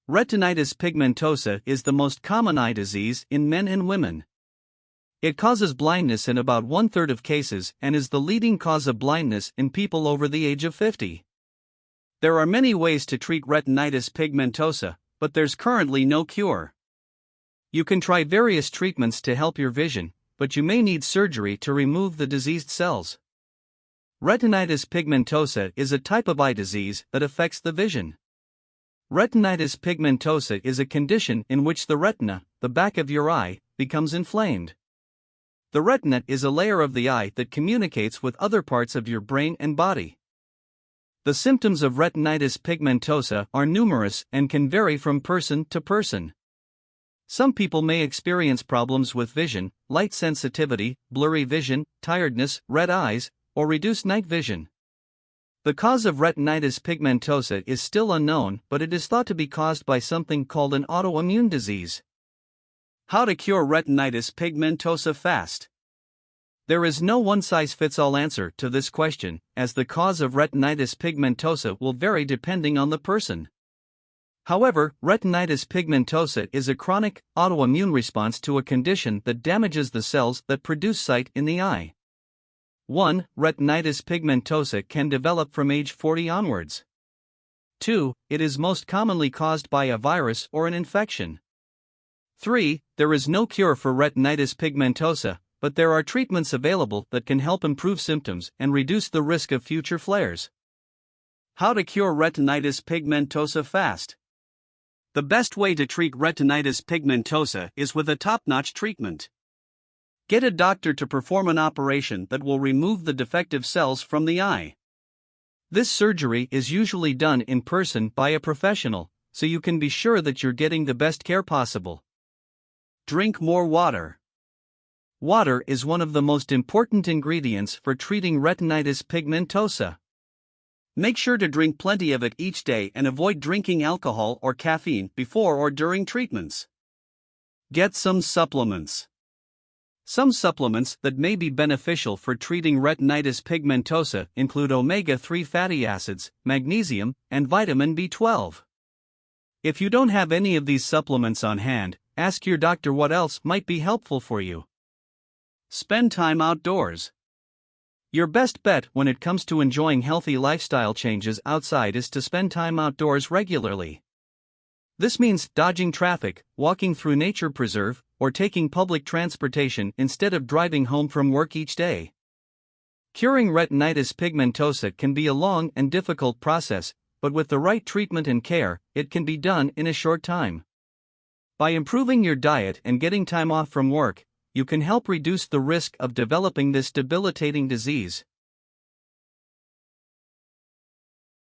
Retinitis pigmentosa is the most common eye disease in men and women. It causes blindness in about one-third of cases and is the leading cause of blindness in people over the age of 50. There are many ways to treat retinitis pigmentosa, but there's currently no cure. You can try various treatments to help your vision, but you may need surgery to remove the diseased cells. Retinitis pigmentosa is a type of eye disease that affects the vision. Retinitis pigmentosa is a condition in which the retina, the back of your eye, becomes inflamed. The retina is a layer of the eye that communicates with other parts of your brain and body. The symptoms of retinitis pigmentosa are numerous and can vary from person to person. Some people may experience problems with vision, light sensitivity, blurry vision, tiredness, red eyes, or reduced night vision. The cause of retinitis pigmentosa is still unknown, but it is thought to be caused by something called an autoimmune disease. How to cure retinitis pigmentosa fast? There is no one-size-fits-all answer to this question, as the cause of retinitis pigmentosa will vary depending on the person. However, retinitis pigmentosa is a chronic, autoimmune response to a condition that damages the cells that produce sight in the eye. 1. Retinitis pigmentosa can develop from age 40 onwards. 2. It is most commonly caused by a virus or an infection. 3. There is no cure for retinitis pigmentosa, but there are treatments available that can help improve symptoms and reduce the risk of future flares. How to cure retinitis pigmentosa fast? The best way to treat retinitis pigmentosa is with a top-notch treatment. Get a doctor to perform an operation that will remove the defective cells from the eye. This surgery is usually done in person by a professional, so you can be sure that you're getting the best care possible. Drink more water. Water is one of the most important ingredients for treating retinitis pigmentosa. Make sure to drink plenty of it each day and avoid drinking alcohol or caffeine before or during treatments. Get some supplements. Some supplements that may be beneficial for treating retinitis pigmentosa include omega-3 fatty acids, magnesium, and vitamin B12. If you don't have any of these supplements on hand, ask your doctor what else might be helpful for you. Spend time outdoors. Your best bet when it comes to enjoying healthy lifestyle changes outside is to spend time outdoors regularly. This means dodging traffic, walking through nature preserve, or taking public transportation instead of driving home from work each day. Curing retinitis pigmentosa can be a long and difficult process, but with the right treatment and care, it can be done in a short time. By improving your diet and getting time off from work, you can help reduce the risk of developing this debilitating disease.